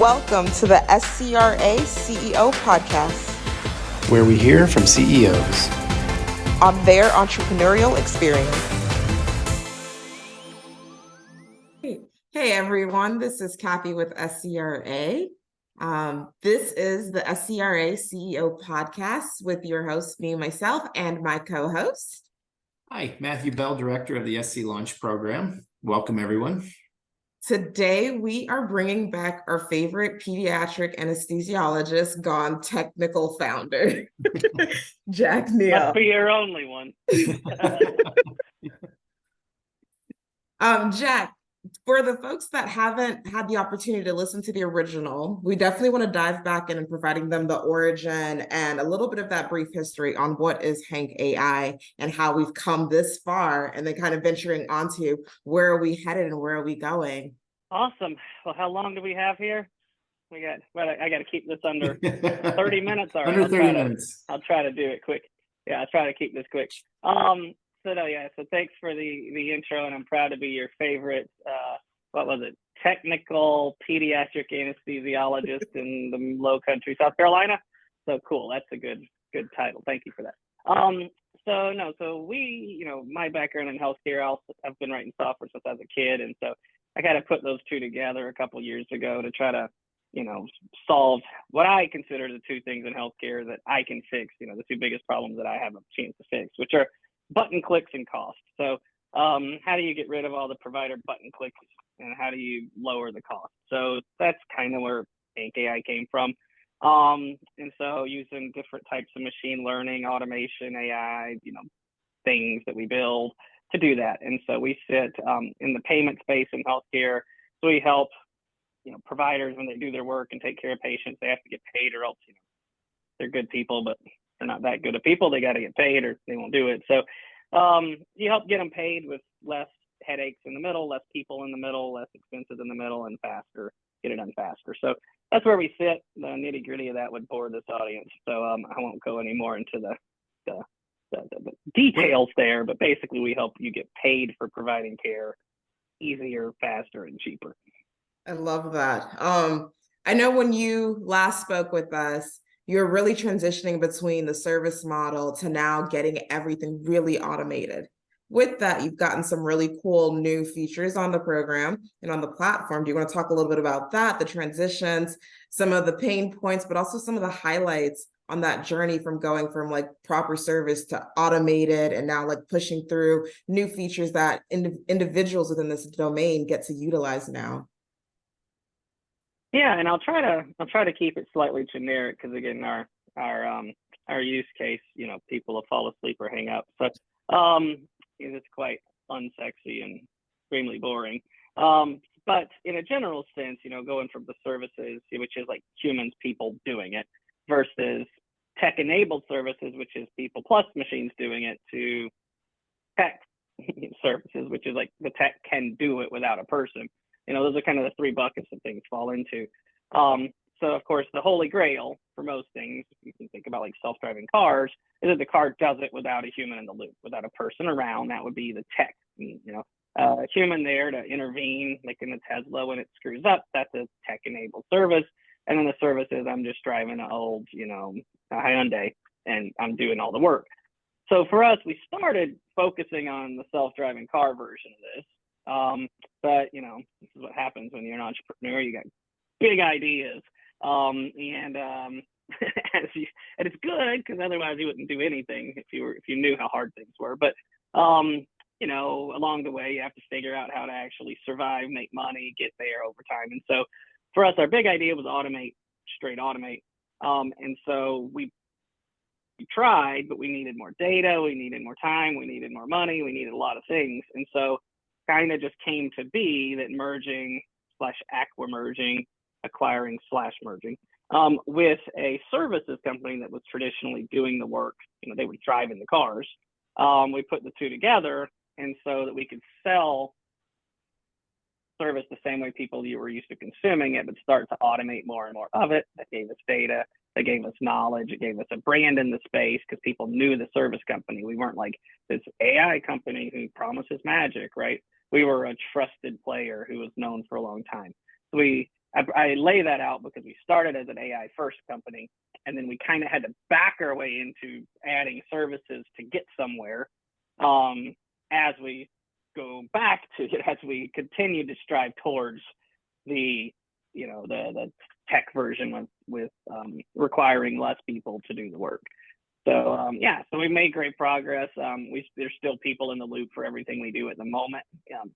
Welcome to the SCRA CEO podcast, where we hear from CEOs on their entrepreneurial experience. Hey everyone, this is Kathy with SCRA. This is the SCRA CEO podcast with your host, me, myself, and my co-host. Hi, Matthew Bell, Director of the SC Launch Program. Welcome, everyone. Today, we are bringing back our favorite pediatric anesthesiologist gone technical founder, Jack Neal. Must be your only one. Jack, for the folks that haven't had the opportunity to listen to the original, we definitely want to dive back in and providing them the origin and a little bit of that brief history on what is hank.ai and how we've come this far, and then kind of venturing onto where are we headed and where are we going. Awesome. Well, how long do we have here? I got to keep this under 30 minutes. All right, under 30 minutes. I'll try to do it quick. Yeah, I'll try to keep this quick. So thanks for the intro, and I'm proud to be your favorite, technical pediatric anesthesiologist in the low country, South Carolina. So cool. That's a good title. Thank you for that. My background in healthcare, I've been writing software since I was a kid. And so I kind of put those two together a couple years ago to try to, solve what I consider the two things in healthcare that I can fix, the two biggest problems that I have a chance to fix, which are button clicks and cost. So how do you get rid of all the provider button clicks, and how do you lower the cost? So that's kind of where hank.ai came from. And so using different types of machine learning, automation, AI, things that we build to do that. And so we sit in the payment space in healthcare. So we help, providers when they do their work and take care of patients, they have to get paid, or else, they're good people, but they're not that good of people. They got to get paid or they won't do it. So you help get them paid with less headaches in the middle, less people in the middle, less expenses in the middle, and faster, get it done faster. So that's where we sit. The nitty gritty of that would bore this audience. So I won't go any more into the details there, but basically we help you get paid for providing care easier, faster, and cheaper. I love that. I know when you last spoke with us, you're really transitioning between the service model to now getting everything really automated. With that, you've gotten some really cool new features on the program and on the platform. Do you want to talk a little bit about that, the transitions, some of the pain points, but also some of the highlights on that journey from going from like proper service to automated, and now like pushing through new features that individuals within this domain get to utilize now? Yeah, and I'll try to keep it slightly generic, because again, our use case, people will fall asleep or hang up. So it's quite unsexy and extremely boring. But in a general sense, going from the services, which is like humans, people doing it, versus tech-enabled services, which is people plus machines doing it, to tech services, which is like the tech can do it without a person. Those are kind of the three buckets that things fall into. So of course, the holy grail for most things, you can think about like self-driving cars, is that the car does it without a human in the loop, without a person around. That would be the tech, a human there to intervene, like in the Tesla when it screws up. That's a tech-enabled service. And then the service is, I'm just driving an old, a Hyundai, and I'm doing all the work. So for us, we started focusing on the self-driving car version of this. But this is what happens when you're an entrepreneur. You got big ideas, and it's good, because otherwise you wouldn't do anything if you knew how hard things were. But along the way, you have to figure out how to actually survive, make money, get there over time. And so for us, our big idea was straight automate. And so we tried, but we needed more data, we needed more time, we needed more money, we needed a lot of things. And so kind of just came to be that merging / acquiring / merging with a services company that was traditionally doing the work. They would drive in the cars. We put the two together, and so that we could sell service the same way people were used to consuming it, but start to automate more and more of it. That gave us data, that gave us knowledge, it gave us a brand in the space, because people knew the service company. We weren't like this AI company who promises magic, right? We were a trusted player who was known for a long time. So we I lay that out because we started as an AI first company, and then we kind of had to back our way into adding services to get somewhere. As we go back to it, as we continue to strive towards the tech version with requiring less people to do the work. So so we made great progress. There's still people in the loop for everything we do at the moment,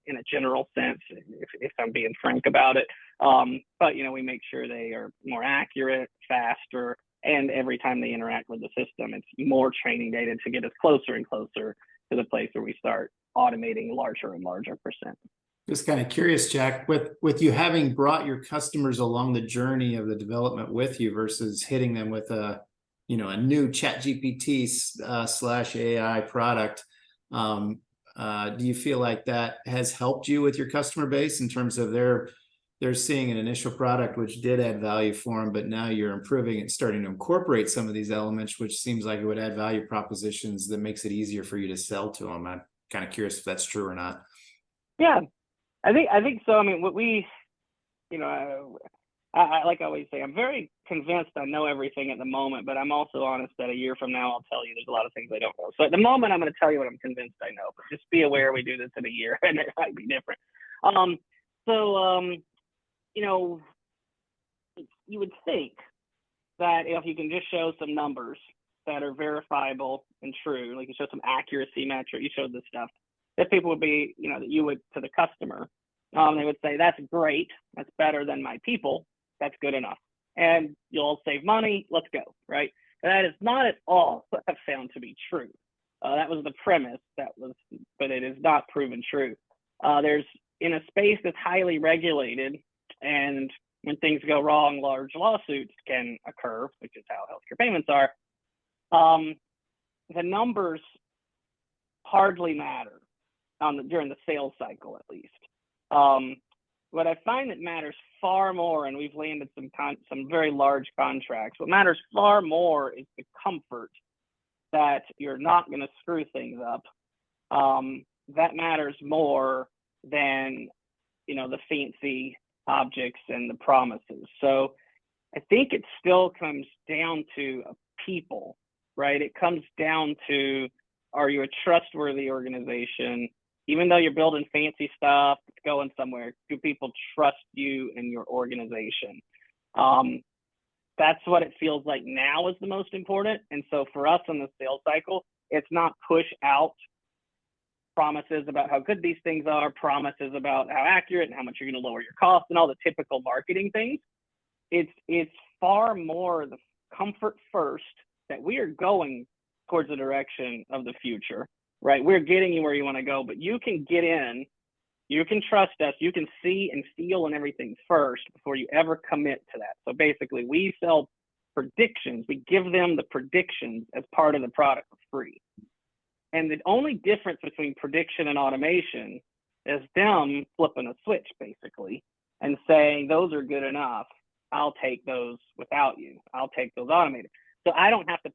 in a general sense, if I'm being frank about it. But we make sure they are more accurate, faster, and every time they interact with the system, it's more training data to get us closer and closer to the place where we start automating larger and larger percent. Just kind of curious, Jack, with you having brought your customers along the journey of the development with you versus hitting them with a new ChatGPT / AI product. Do you feel like that has helped you with your customer base in terms of they're seeing an initial product which did add value for them, but now you're improving and starting to incorporate some of these elements, which seems like it would add value propositions that makes it easier for you to sell to them? I'm kind of curious if that's true or not. Yeah, I think so. I mean, what we, I like I always say, I'm very convinced I know everything at the moment, but I'm also honest that a year from now, I'll tell you there's a lot of things I don't know. So at the moment, I'm going to tell you what I'm convinced I know, but just be aware we do this in a year and it might be different. You would think that if you can just show some numbers that are verifiable and true, like you show some accuracy metric, you showed this stuff, that people would be, that you would, to the customer, they would say, that's great, that's better than my people, that's good enough. And you'll save money, let's go, right? That is not at all what I've found to be true. That was the premise, but it is not proven true. There's, in a space that's highly regulated, and when things go wrong, large lawsuits can occur, which is how healthcare payments are, the numbers hardly matter during the sales cycle, at least. What I find that matters far more, and we've landed some very large contracts, what matters far more is the comfort that you're not going to screw things up. That matters more than, the fancy objects and the promises. So I think it still comes down to people, right? It comes down to, are you a trustworthy organization? Even though you're building fancy stuff, it's going somewhere, do people trust you and your organization? That's what it feels like now is the most important. And so for us in the sales cycle, it's not push out promises about how good these things are, promises about how accurate and how much you're going to lower your costs and all the typical marketing things. It's far more the comfort first that we are going towards the direction of the future, right? We're getting you where you want to go, but you can get in, you can trust us, you can see and feel and everything first before you ever commit to that. So basically we sell predictions. We give them the predictions as part of the product for free. And the only difference between prediction and automation is them flipping a switch, basically, and saying, those are good enough. I'll take those without you. I'll take those automated. So I don't have to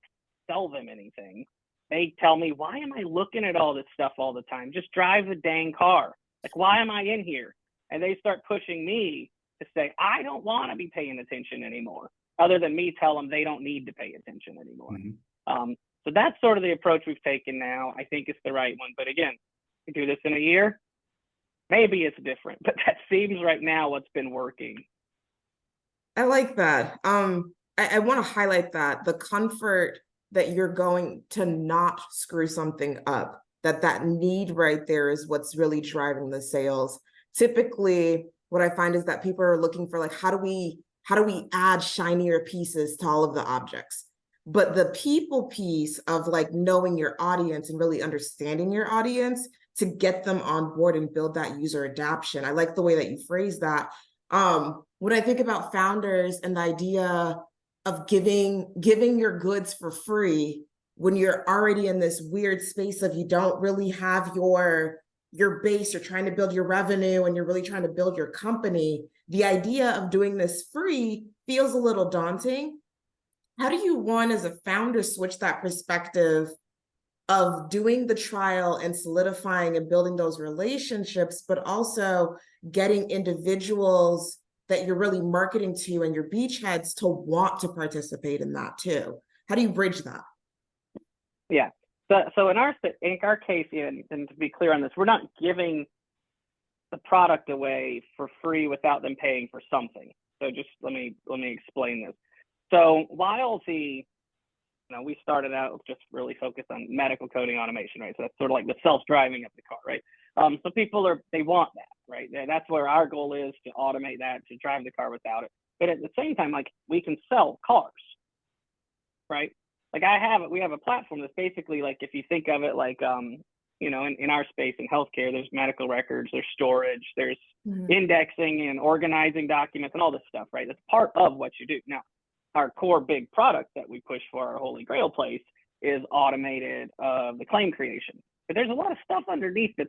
sell them anything. They tell me, why am I looking at all this stuff all the time? Just drive the dang car. Like, why am I in here? And they start pushing me to say, I don't want to be paying attention anymore, other than me tell them they don't need to pay attention anymore. Mm-hmm. So that's sort of the approach we've taken now. I think it's the right one. But again, to do this in a year, maybe it's different, but that seems right now what's been working. I like that. I want to highlight that the comfort that you're going to not screw something up, that need right there is what's really driving the sales. Typically, what I find is that people are looking for, like, how do we add shinier pieces to all of the objects? But the people piece of, like, knowing your audience and really understanding your audience to get them on board and build that user adoption. I like the way that you phrase that. When I think about founders and the idea of giving your goods for free, when you're already in this weird space of you don't really have your base, you're trying to build your revenue and you're really trying to build your company, the idea of doing this free feels a little daunting. How do you, one, as a founder, switch that perspective of doing the trial and solidifying and building those relationships, but also getting individuals that you're really marketing to and your beachheads to want to participate in that too? How do you bridge that? Yeah. So in our case, and to be clear on this, we're not giving the product away for free without them paying for something. So just let me explain this. So while we started out just really focused on medical coding automation, right? So that's sort of like the self-driving of the car, right? So people they want that, right? That's where our goal is, to automate that, to drive the car without it. But at the same time, like, we can sell cars, right? Like we have a platform that's basically like, if you think of it like, in our space in healthcare, there's medical records, there's storage, there's indexing and organizing documents and all this stuff, right? That's part of what you do. Now, our core big product that we push for, our holy grail place, is automated the claim creation. But there's a lot of stuff underneath that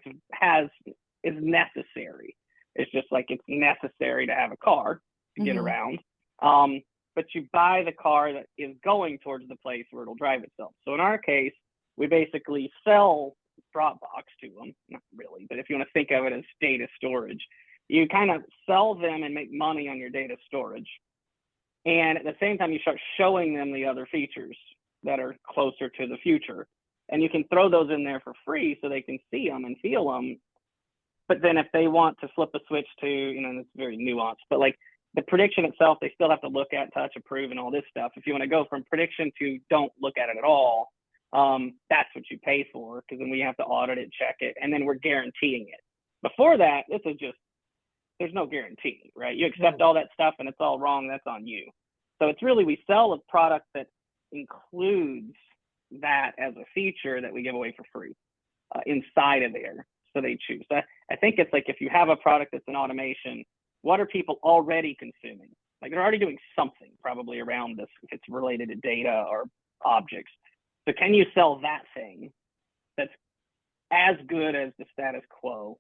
is necessary. It's just like, it's necessary to have a car to get around. But you buy the car that is going towards the place where it'll drive itself. So in our case, we basically sell Dropbox to them, not really, but if you want to think of it as data storage, you kind of sell them and make money on your data storage. And at the same time, you start showing them the other features that are closer to the future. And you can throw those in there for free so they can see them and feel them. But then if they want to flip a switch to, it's very nuanced, but like the prediction itself, they still have to look at, touch, approve, and all this stuff. If you want to go from prediction to don't look at it at all, that's what you pay for, because then we have to audit it, check it, and then we're guaranteeing it. Before that, this is just, there's no guarantee, right? You accept all that stuff and it's all wrong, that's on you. So it's really, we sell a product that includes that as a feature that we give away for free inside of there. So they choose. I think it's like, if you have a product that's an automation, what are people already consuming? Like, they're already doing something probably around this, if it's related to data or objects. So can you sell that thing that's as good as the status quo?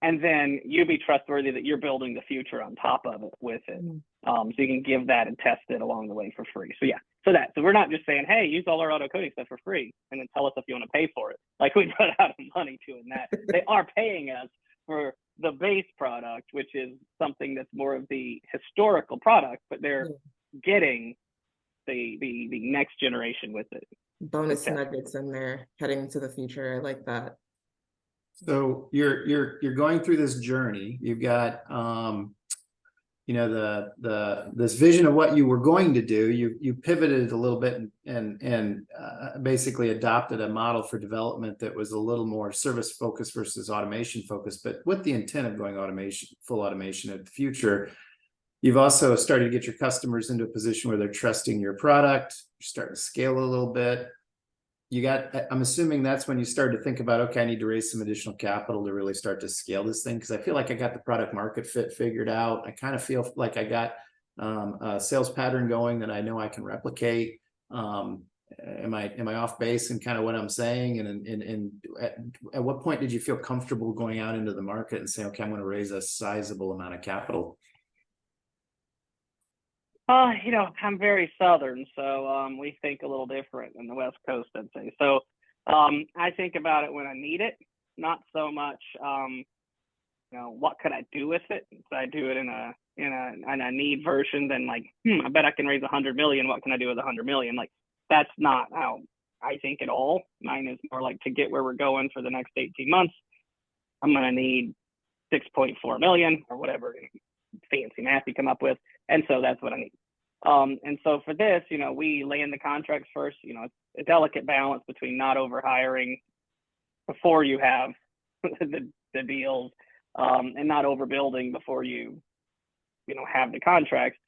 And then you be trustworthy that you're building the future on top of it with it. So you can give that and test it along the way for free. So so we're not just saying, hey, use all our auto coding stuff for free and then tell us if you want to pay for it. Like, we run out of money doing that. They are paying us for the base product, which is something that's more of the historical product, but they're getting the next generation with it. Bonus nuggets in there heading into the future. I like that. So you're going through this journey. You've got this vision of what you were going to do. You pivoted a little bit and basically adopted a model for development that was a little more service focused versus automation focused, but with the intent of going full automation in the future. You've also started to get your customers into a position where they're trusting your product. You're starting to scale a little bit. I'm assuming that's when you started to think about, okay, I need to raise some additional capital to really start to scale this thing, because I feel like I got the product market fit figured out. I kind of feel like I got a sales pattern going that I know I can replicate. Am I off base in kind of what I'm saying? And at what point did you feel comfortable going out into the market and saying, okay, I'm going to raise a sizable amount of capital? I'm very Southern, so we think a little different than the West Coast, I'd say. So I think about it when I need it, not so much, what could I do with it? So I do it in a need version, then like, I bet I can raise 100 million. What can I do with 100 million? Like, that's not how I think at all. Mine is more like, to get where we're going for the next 18 months, I'm going to need 6.4 million or whatever fancy math you come up with. And so that's what I need. And so for this, we land the contracts first. It's a delicate balance between not over hiring before you have the deals, and not overbuilding before you have the contracts.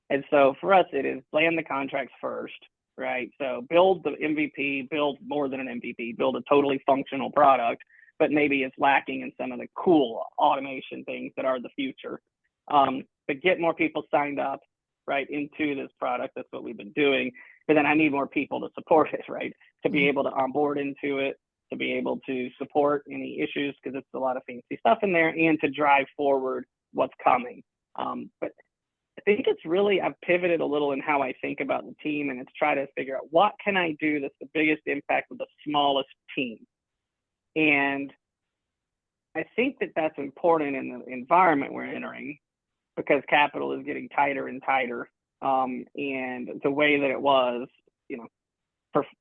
And so for us, it is land the contracts first, right? So build the MVP, build more than an MVP, build a totally functional product, but maybe it's lacking in some of the cool automation things that are the future. But get more people signed up, right, into this product. That's what we've been doing. But then I need more people to support it, right, to be able to onboard into it, to be able to support any issues, because it's a lot of fancy stuff in there, and to drive forward what's coming. But I think it's really, I've pivoted a little in how I think about the team, and it's try to figure out what can I do that's the biggest impact with the smallest team. And I think that that's important in the environment we're entering, because capital is getting tighter and tighter. And the way that it was, you know,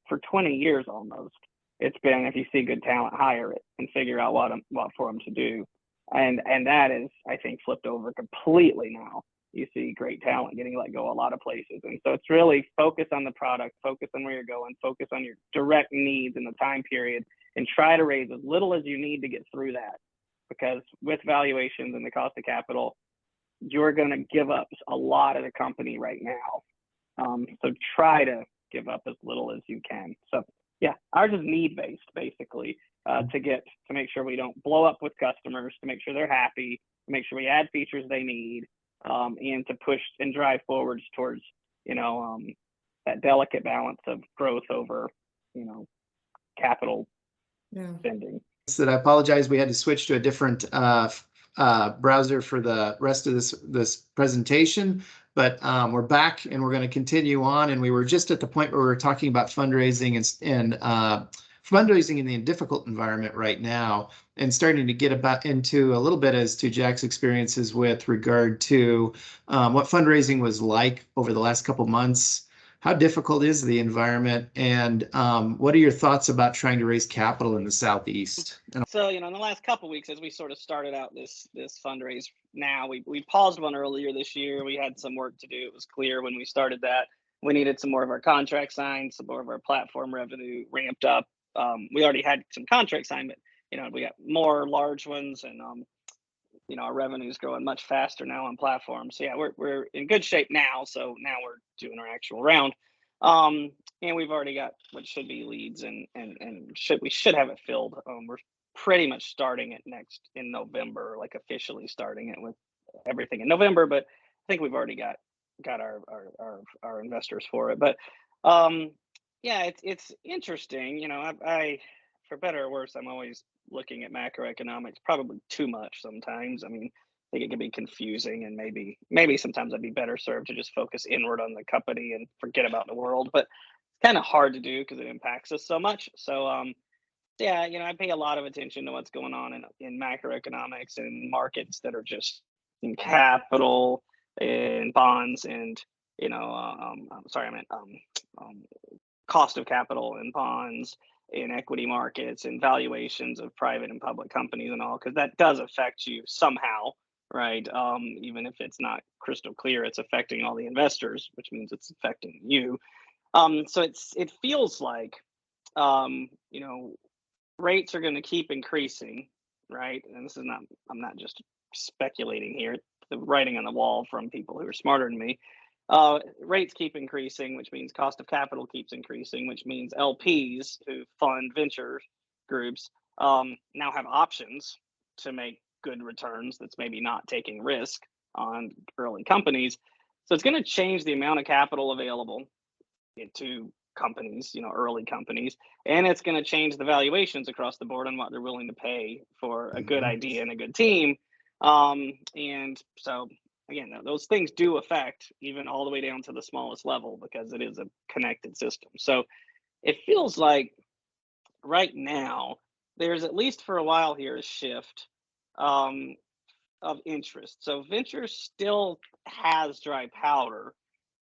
for 20 years almost, it's been, if you see good talent, hire it and figure out what for them to do. And that is, I think, flipped over completely now. You see great talent getting let go a lot of places. And so it's really focus on the product, focus on where you're going, focus on your direct needs in the time period, and try to raise as little as you need to get through that. Because with valuations and the cost of capital, you're going to give up a lot of the company right now. So try to give up as little as you can. So yeah, ours is need based basically, to make sure we don't blow up with customers, to make sure they're happy, to make sure we add features they need, and to push and drive forwards towards, that delicate balance of growth over, capital spending. That I apologize. We had to switch to a different browser for the rest of this presentation, but we're back and we're going to continue on. And we were just at the point where we were talking about fundraising and fundraising in the difficult environment right now, and starting to get into a little bit as to Jack's experiences with regard to what fundraising was like over the last couple months. How difficult is the environment, and what are your thoughts about trying to raise capital in the Southeast? So, in the last couple of weeks, as we sort of started out this fundraise, now we paused one earlier this year. We had some work to do. It was clear when we started that we needed some more of our contracts signed, some more of our platform revenue ramped up. We already had some contracts signed, but we got more large ones, and our revenue is growing much faster now on platforms. So yeah, we're in good shape now. So now we're doing our actual round, and we've already got what should be leads, and we should have it filled. We're pretty much starting it next in November, like officially starting it with everything in November. But I think we've already got our investors for it. But yeah, it's interesting. I for better or worse, I'm always looking at macroeconomics probably too much sometimes. I mean, I think it can be confusing, and maybe sometimes I'd be better served to just focus inward on the company and forget about the world. But it's kind of hard to do because it impacts us so much. So yeah, I pay a lot of attention to what's going on in macroeconomics and markets that are just in capital and bonds, and sorry, I meant cost of capital and bonds, in equity markets, and valuations of private and public companies and all, because that does affect you somehow, right? Even if it's not crystal clear, it's affecting all the investors, which means it's affecting you. So it feels like, rates are going to keep increasing, right? And I'm not just speculating here. The writing on the wall from people who are smarter than me. Rates keep increasing, which means cost of capital keeps increasing, which means LPs who fund venture groups now have options to make good returns that's maybe not taking risk on early companies. So it's going to change the amount of capital available to companies, early companies, and it's going to change the valuations across the board on what they're willing to pay for a good idea and a good team. And so again, those things do affect even all the way down to the smallest level, because it is a connected system. So it feels like right now there's, at least for a while here, a shift of interest. So venture still has dry powder.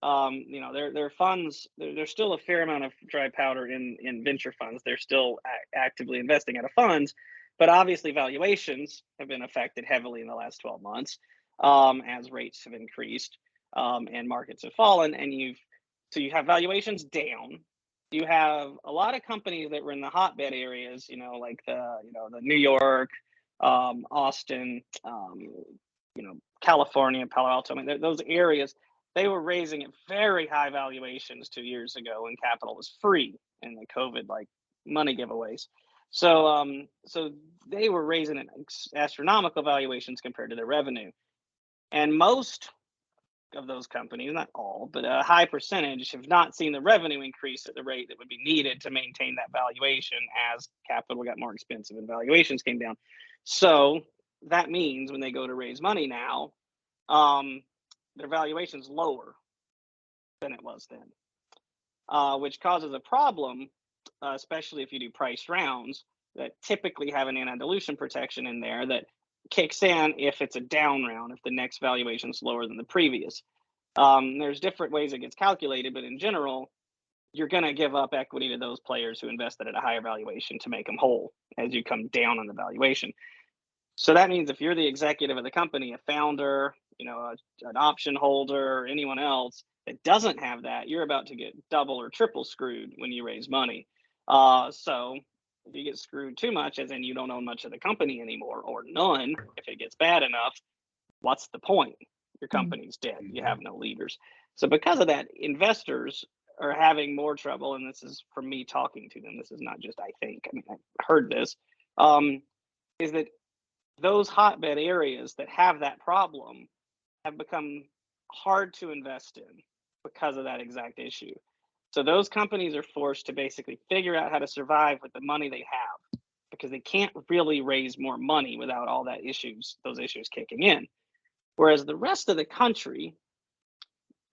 Their funds, there's still a fair amount of dry powder in venture funds. They're still actively investing out of funds, but obviously valuations have been affected heavily in the last 12 months. As rates have increased, and markets have fallen, and you have valuations down. You have a lot of companies that were in the hotbed areas, like the New York, Austin, California, Palo Alto. I mean, those areas, they were raising at very high valuations 2 years ago when capital was free in the COVID money giveaways. So they were raising at astronomical valuations compared to their revenue. And most of those companies, not all, but a high percentage, have not seen the revenue increase at the rate that would be needed to maintain that valuation as capital got more expensive and valuations came down. So that means when they go to raise money now, their valuation's lower than it was then, which causes a problem, especially if you do price rounds that typically have an anti-dilution protection in there that kicks in if it's a down round, if the next valuation is lower than the previous. There's different ways it gets calculated, but in general, you're going to give up equity to those players who invested at a higher valuation to make them whole as you come down on the valuation. So that means if you're the executive of the company, a founder, an option holder, or anyone else that doesn't have that, you're about to get double or triple screwed when you raise money. So if you get screwed too much, as in you don't own much of the company anymore, or none, if it gets bad enough, what's the point? Your company's dead. You have no leaders. So because of that, investors are having more trouble, and this is from me talking to them. This is not just I think. I mean, I heard this. Is that those hotbed areas that have that problem have become hard to invest in because of that exact issue. So those companies are forced to basically figure out how to survive with the money they have, because they can't really raise more money without all those issues kicking in. Whereas the rest of the country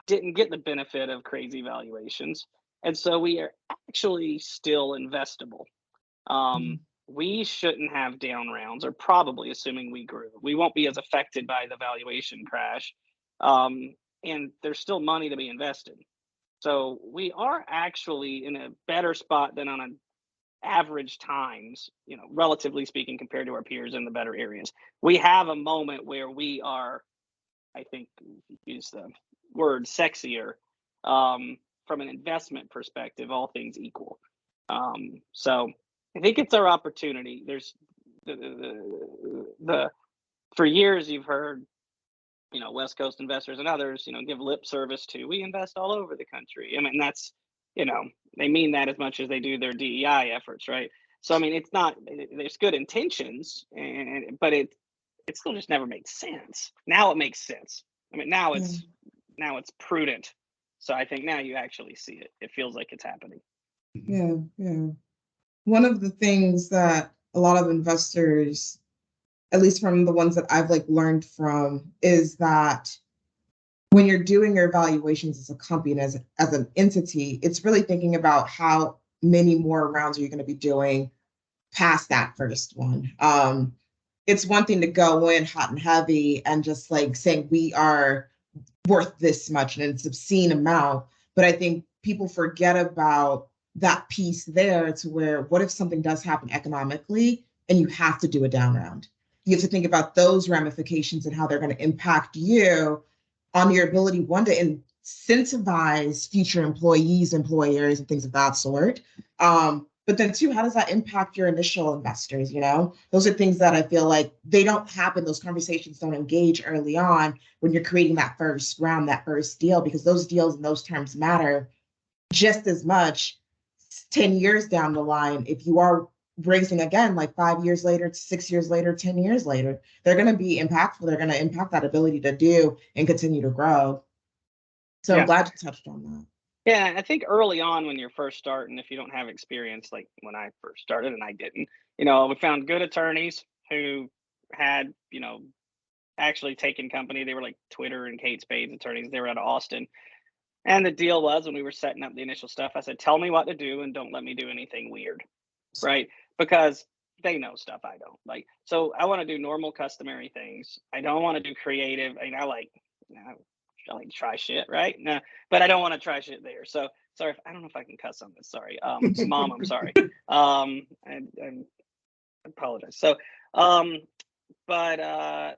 didn't get the benefit of crazy valuations. And so we are actually still investable. We shouldn't have down rounds, or probably, assuming we grew. We won't be as affected by the valuation crash. And there's still money to be invested. So we are actually in a better spot than on an average times, relatively speaking, compared to our peers in the better areas. We have a moment where we are, I think, use the word sexier, from an investment perspective, all things equal. So I think it's our opportunity. There's the for years you've heard, West Coast investors and others, give lip service to, we invest all over the country. I mean, that's, they mean that as much as they do their DEI efforts, right? So I mean, it's not, there's good intentions, but it still just never made sense. Now it makes sense. I mean, now it's prudent. So I think now you actually see it. It feels like it's happening. Yeah, yeah. One of the things that a lot of investors, at least from the ones that I've learned from, is that when you're doing your evaluations as a company and as an entity, it's really thinking about how many more rounds are you going to be doing past that first one. It's one thing to go in hot and heavy and just saying we are worth this much and it's an obscene amount. But I think people forget about that piece there, to where, what if something does happen economically and you have to do a down round? You have to think about those ramifications and how they're going to impact you on your ability, one, to incentivize future employees, employers, and things of that sort. But then two, how does that impact your initial investors? Those are things that I feel like they don't happen. Those conversations don't engage early on when you're creating that first round, that first deal, because those deals and those terms matter just as much 10 years down the line. If you are raising again, 5 years later, 6 years later, 10 years later, they're going to be impactful. They're going to impact that ability to do and continue to grow. So I'm glad you touched on that. Yeah, I think early on when you're first starting, if you don't have experience, like when I first started and I didn't, we found good attorneys who had, actually taken company. They were like Twitter and Kate Spade's attorneys. They were out of Austin. And the deal was, when we were setting up the initial stuff, I said, tell me what to do and don't let me do anything weird, right? Because they know stuff I don't. So I want to do normal, customary things. I don't want to do creative. I mean, I like to try shit, right? No, but I don't want to try shit there. So sorry, I don't know if I can cuss on this. Sorry, Mom, I'm sorry. I apologize. So, yeah,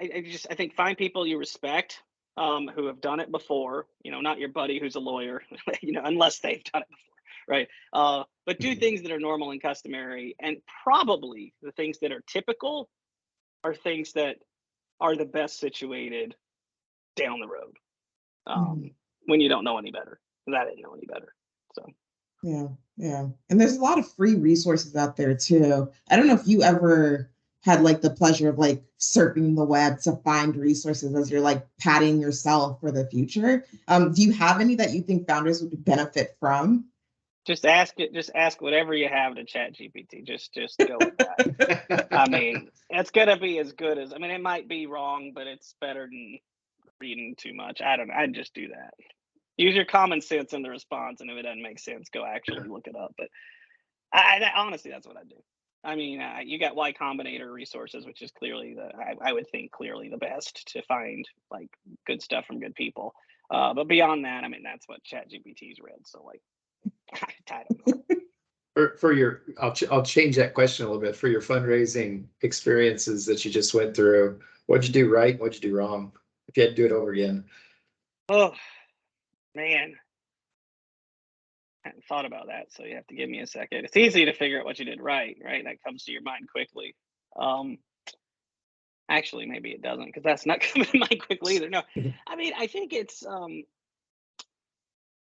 I think find people you respect, who have done it before. Not your buddy who's a lawyer, unless they've done it before, right? But do things that are normal and customary, and probably the things that are typical are things that are the best situated down the road, when you don't know any better. I didn't know any better. So yeah. And there's a lot of free resources out there too. I don't know if you ever had the pleasure of surfing the web to find resources as you're patting yourself for the future. Do you have any that you think founders would benefit from? Just ask whatever you have to Chat GPT. Just go with that. I mean, it's gonna be as good as, it might be wrong, but it's better than reading too much. I don't know. I'd just do that. Use your common sense in the response, and if it doesn't make sense, go actually look it up. But I honestly, that's what I do. I mean, you got Y Combinator resources, which is clearly I would think clearly the best to find like good stuff from good people. But beyond that, I mean, that's what ChatGPT's read. So like, I don't know. For your, I'll change that question a little bit. For your fundraising experiences that you just went through, what'd you do right? What'd you do wrong? If you had to do it over again. Oh man, I hadn't thought about that. So you have to give me a second. It's easy to figure out what you did right, right? That comes to your mind quickly. Um, Actually, maybe it doesn't because that's not coming to mind quickly either. No, I mean, I think it's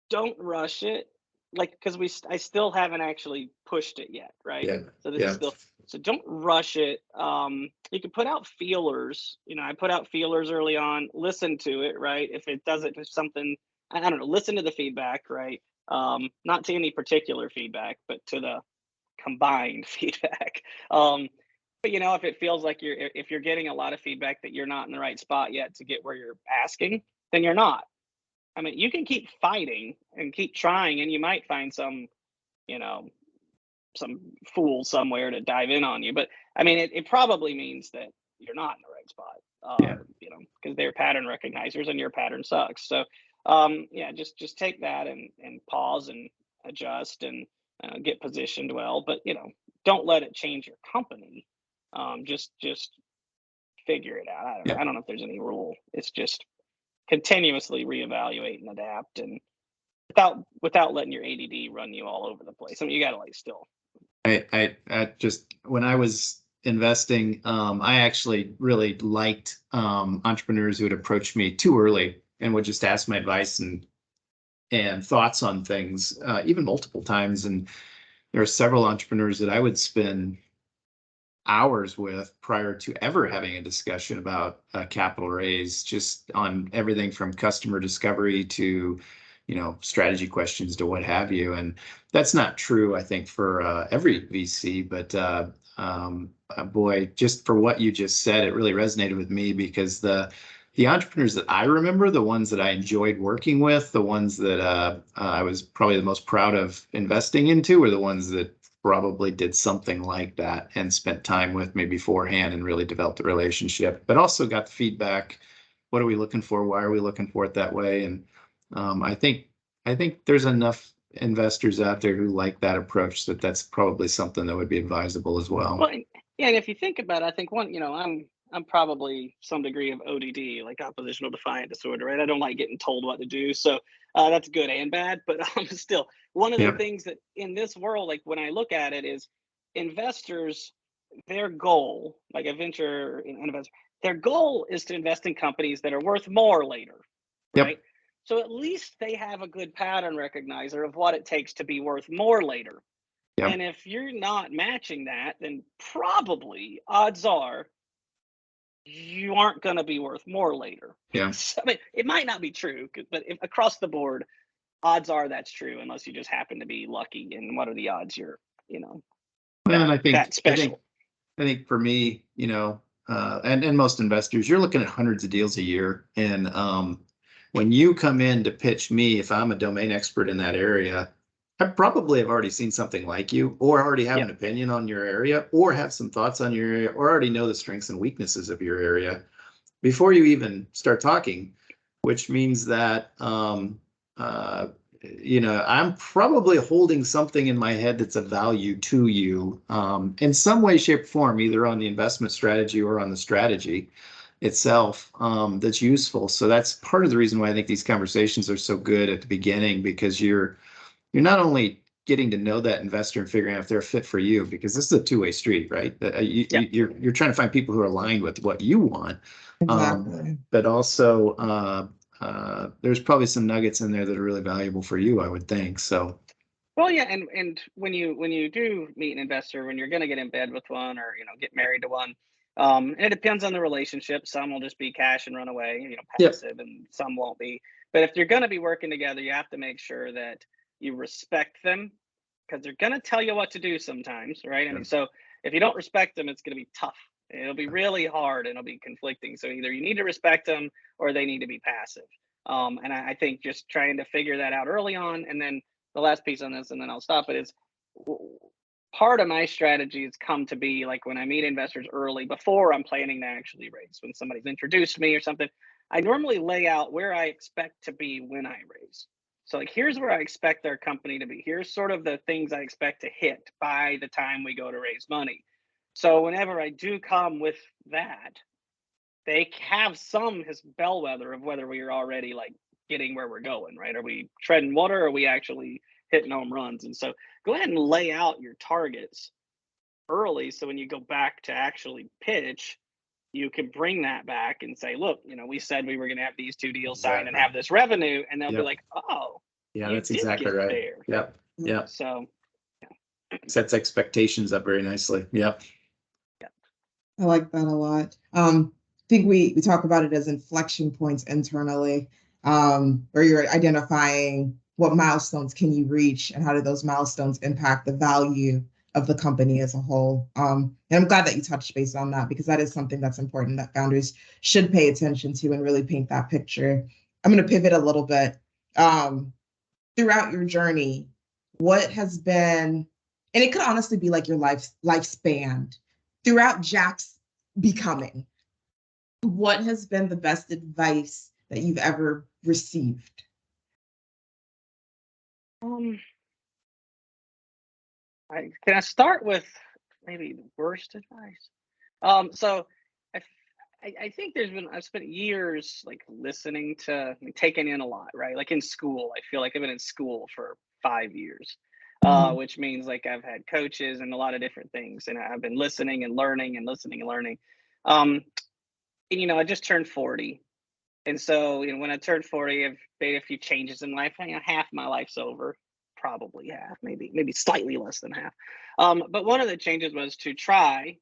don't rush it, like because I still haven't actually pushed it yet, right? Yeah, So this is yeah, still so don't rush it. You can put out feelers. I put out feelers early on. Listen to it, right? If it doesn't, if something I don't know, listen to the feedback, right? Not to any particular feedback, but to the combined feedback. But if it feels like if you're getting a lot of feedback that you're not in the right spot yet to get where you're asking, then you're not. I mean, you can keep fighting and keep trying, and you might find you know, some fool somewhere to dive in on you. But I mean, it probably means that you're not in the right spot. yeah. Because they're pattern recognizers and your pattern sucks. So, yeah, just take that and pause and adjust and get positioned well. But don't let it change your company. Just figure it out. I don't know. Yeah. I don't know if there's any rule. It's just continuously reevaluate and adapt, and without letting your ADD run you all over the place. I mean, you got to like still. I just, when I was investing, I actually really liked entrepreneurs who would approach me too early and would just ask my advice and thoughts on things, even multiple times. And there are several entrepreneurs that I would spend hours with prior to ever having a discussion about a capital raise, just on everything from customer discovery to strategy questions to what have you. And that's not true, I think, for every VC, but boy, just for what you just said, it really resonated with me, because the entrepreneurs that I remember, the ones that I enjoyed working with, the ones that I was probably the most proud of investing into, were the ones that probably did something like that and spent time with me beforehand and really developed a relationship, but also got the feedback. What are we looking for? Why are we looking for it that way? And I think there's enough investors out there who like that approach that's probably something that would be advisable as well. Well, yeah, and if you think about it, I think I'm probably some degree of ODD, like oppositional defiant disorder, right? I don't like getting told what to do, so that's good and bad. But still, one of the Yep. things that in this world, like when I look at it, is investors, their goal, like a venture investor, their goal is to invest in companies that are worth more later, Yep. right? So at least they have a good pattern recognizer of what it takes to be worth more later. Yep. And if you're not matching that, then probably odds are you aren't going to be worth more later. Yeah. So, I mean, it might not be true, but across the board, odds are that's true, unless you just happen to be lucky. And what are the odds you're, And that special? I think for me, and most investors, you're looking at hundreds of deals a year. And when you come in to pitch me, if I'm a domain expert in that area, I probably have already seen something like you, or already have an opinion on your area, or have some thoughts on your area, or already know the strengths and weaknesses of your area before you even start talking, which means that I'm probably holding something in my head that's of value to you in some way, shape, or form, either on the investment strategy or on the strategy itself, that's useful. So that's part of the reason why I think these conversations are so good at the beginning, because you're not only getting to know that investor and figuring out if they're a fit for you, because this is a two-way street, right? You're trying to find people who are aligned with what you want. Exactly. But also there's probably some nuggets in there that are really valuable for you, I would think. So. Well, yeah, and when you do meet an investor, when you're going to get in bed with one, or get married to one, and it depends on the relationship. Some will just be cash and run away, passive, and some won't be. But if you're going to be working together, you have to make sure that you respect them, because they're going to tell you what to do sometimes, right? I mean, so if you don't respect them, it's going to be tough. It'll be really hard, and it'll be conflicting. So either you need to respect them, or they need to be passive. And I think just trying to figure that out early on, and then the last piece on this, and then I'll stop it, is part of my strategy has come to be like when I meet investors early, before I'm planning to actually raise, when somebody's introduced me or something, I normally lay out where I expect to be when I raise. So like, here's where I expect our company to be. Here's sort of the things I expect to hit by the time we go to raise money. So whenever I do come with that, they have some his bellwether of whether we are already like getting where we're going, right? Are we treading water, or are we actually hitting home runs? And so go ahead and lay out your targets early, so when you go back to actually pitch, you can bring that back and say, look, we said we were going to have these 2 deals signed and have this revenue, and they'll be like, oh, Yeah, you that's did exactly get right. there. Yep. Yep. So Sets expectations up very nicely. Yep. I like that a lot. I think we talk about it as inflection points internally, where you're identifying what milestones can you reach and how do those milestones impact the value of the company as a whole. And I'm glad that you touched base on that, because that is something that's important that founders should pay attention to and really paint that picture. I'm going to pivot a little bit. Throughout your journey, what has been, and it could honestly be like your lifespan, throughout Jack's becoming, what has been the best advice that you've ever received? can I start with maybe the worst advice? So I think I've spent years like listening to, taking in a lot, right? Like in school, I feel like I've been in school for 5 years, which means like I've had coaches and a lot of different things, and I've been listening and learning and listening and learning. And I just turned 40. And so, when I turned 40, I've made a few changes in life. Half my life's over, probably half, maybe slightly less than half. But one of the changes was to try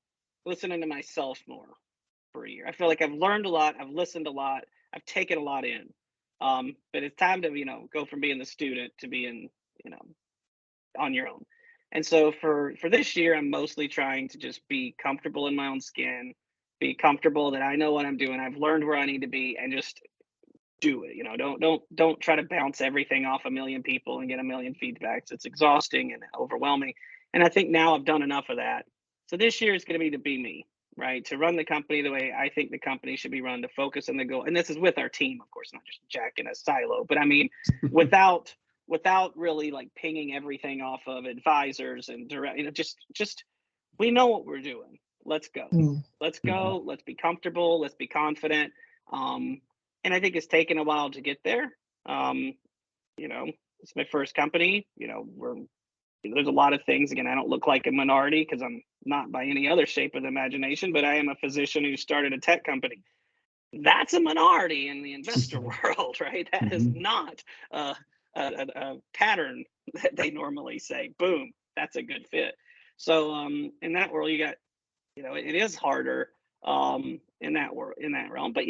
listening to myself more for a year. I feel like I've learned a lot, I've listened a lot, I've taken a lot in. But it's time to, go from being the student to being, on your own. And so for this year, I'm mostly trying to just be comfortable in my own skin, be comfortable that I know what I'm doing. I've learned where I need to be, and just do it. Don't try to bounce everything off a million people and get a million feedbacks. It's exhausting and overwhelming. And I think now I've done enough of that. So this year is going to be me, right? To run the company the way I think the company should be run, to focus on the goal. And this is with our team, of course, not just Jack in a silo, but I mean, without really like pinging everything off of advisors and direct, just we know what we're doing. Let's go. Let's go. Let's be comfortable. Let's be confident. And I think it's taken a while to get there. It's my first company. There's a lot of things. Again, I don't look like a minority because I'm not by any other shape of the imagination, but I am a physician who started a tech company. That's a minority in the investor world, right? That is not a pattern that they normally say, boom, that's a good fit. So in that world, you got, it is harder in that realm, but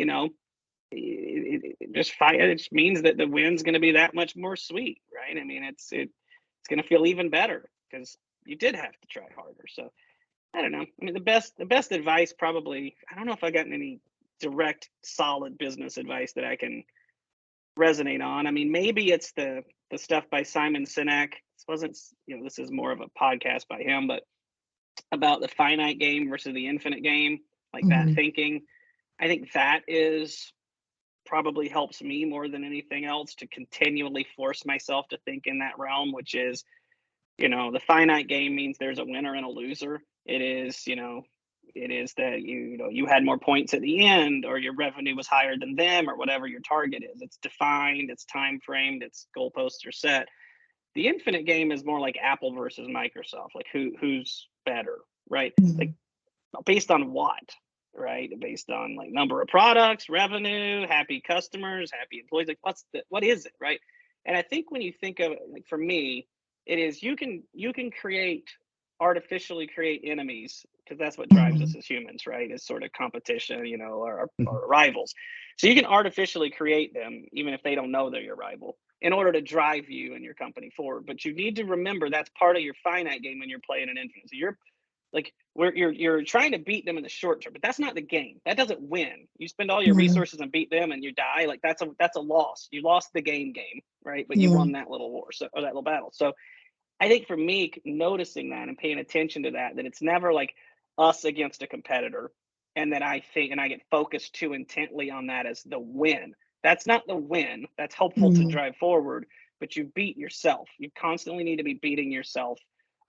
it just means that the win's going to be that much more sweet, right? I mean, it's going to feel even better because you did have to try harder. So I don't know. I mean, the best advice, probably, I don't know if I gotten any direct solid business advice that I can resonate on. I mean, maybe it's the stuff by Simon Sinek. This is more of a podcast by him, but about the finite game versus the infinite game, like that thinking. I think that is probably helps me more than anything else to continually force myself to think in that realm, which is, the finite game means there's a winner and a loser. It is that you had more points at the end, or your revenue was higher than them, or whatever your target is. It's defined, it's time framed, its goalposts are set. The infinite game is more like Apple versus Microsoft, like who's better, right? Like based on what, right? Based on like number of products, revenue, happy customers, happy employees. Like what is it, right? And I think when you think of it, like for me, it is you can artificially create enemies, because that's what drives us as humans, right? Is sort of competition, our rivals. So you can artificially create them, even if they don't know they're your rival, in order to drive you and your company forward. But you need to remember that's part of your finite game when you're playing an infinite. So you're trying to beat them in the short term, but that's not the game. That doesn't win. You spend all your resources and beat them and you die. Like that's a loss. You lost the game, right? But you won that little war, or that little battle. So I think for me, noticing that and paying attention to that, that it's never like us against a competitor, and that I think, and I get focused too intently on that as the win. That's not the win. That's helpful to Mm, drive forward, but you beat yourself. You constantly need to be beating yourself.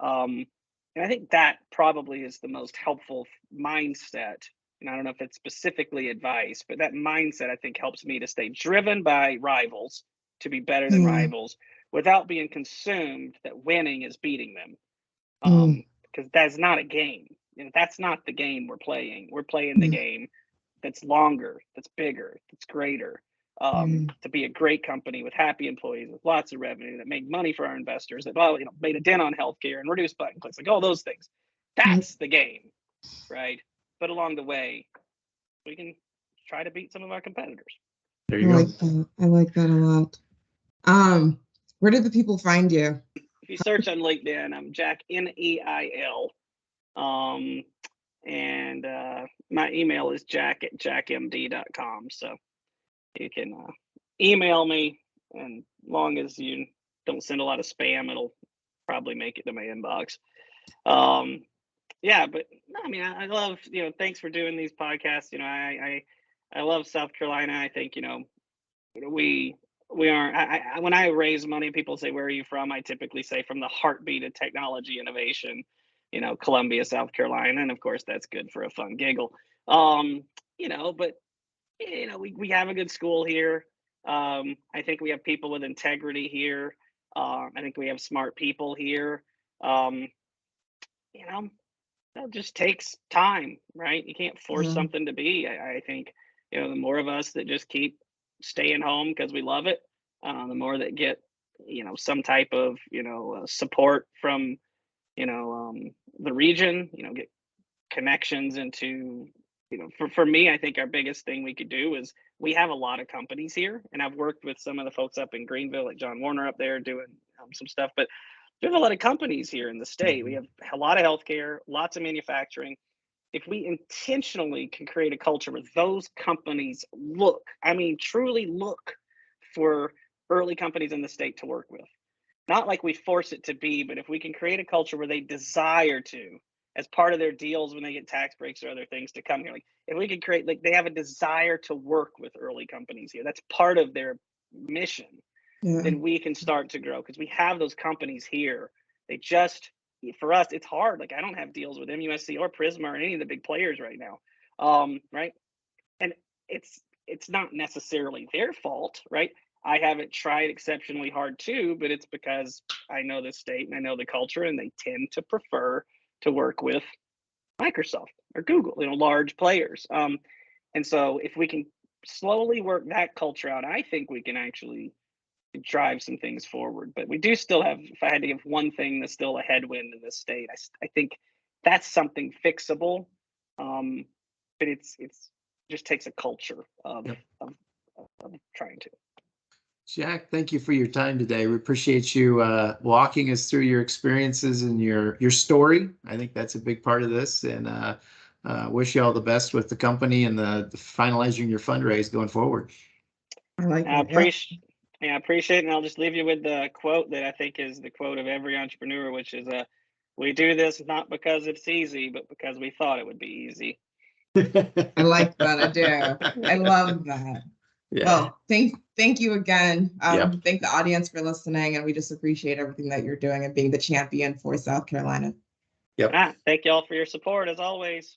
Um, and I think that probably is the most helpful mindset. And I don't know if it's specifically advice, but that mindset I think helps me to stay driven by rivals, to be better than yeah, rivals, without being consumed that winning is beating them. mm, Because that's not a game. You know, that's not the game we're playing. We're playing the mm, game that's longer, that's bigger, that's greater. mm, To be a great company with happy employees, with lots of revenue, that make money for our investors, that, well, you know, made a dent on healthcare and reduced button clicks, like all those things. mm. That's the game, right? But along the way, we can try to beat some of our competitors. There I you like go. that. I like that a lot. Um, where did the people find you? If you search on LinkedIn, I'm Jack Neil. Um, and my email is jack@jackmd.com. So you can email me, and long as you don't send a lot of spam, it'll probably make it to my inbox. Yeah, but no, I mean, I love, you know, thanks for doing these podcasts. You know, I love South Carolina. I think, you know, we we aren't. When I raise money, people say, "Where are you from?" I typically say, "From the heartbeat of technology innovation." You know, Columbia, South Carolina, and of course, that's good for a fun giggle. Um, you know, but you know, we have a good school here. I think we have people with integrity here. I think we have smart people here. Um, you know, that just takes time, right? You can't force Yeah, something to be. I think, you know, the more of us that just keep staying home because we love it, the more that get, you know, some type of, you know, support from, you know, the region, you know, get connections into, you know, for me, I think our biggest thing we could do is we have a lot of companies here, and I've worked with some of the folks up in Greenville, like John Warner up there doing some stuff, but there's a lot of companies here in the state. We have a lot of healthcare, lots of manufacturing. If we intentionally can create a culture where those companies look, I mean, truly look for early companies in the state to work with, not like we force it to be, but if we can create a culture where they desire to, as part of their deals when they get tax breaks or other things, to come here, like if we could create, like they have a desire to work with early companies here, that's part of their mission, yeah, then we can start to grow because we have those companies here. They just, for us, it's hard. Like I don't have deals with MUSC or Prisma or any of the big players right now. Right. And it's not necessarily their fault, right? I haven't tried exceptionally hard too, but it's because I know the state and I know the culture, and they tend to prefer to work with Microsoft or Google, you know, large players. And so if we can slowly work that culture out, I think we can actually drive some things forward. But we do still have, if I had to give one thing that's still a headwind in this state, I think that's something fixable. But it's just takes a culture of, Yep. of, of trying to. Jack, thank you for your time today. We appreciate you walking us through your experiences and your story. I think that's a big part of this, and wish you all the best with the company and the finalizing your fundraise going forward. I like I it. Yeah. appreciate, yeah, I appreciate it. And I'll just leave you with the quote that I think is the quote of every entrepreneur, which is, "We do this not because it's easy, but because we thought it would be easy." I like that. I do. I love that. Yeah. Well, thank you again. Yep. Thank the audience for listening, and we just appreciate everything that you're doing and being the champion for South Carolina. Yep. Thank you all for your support as always.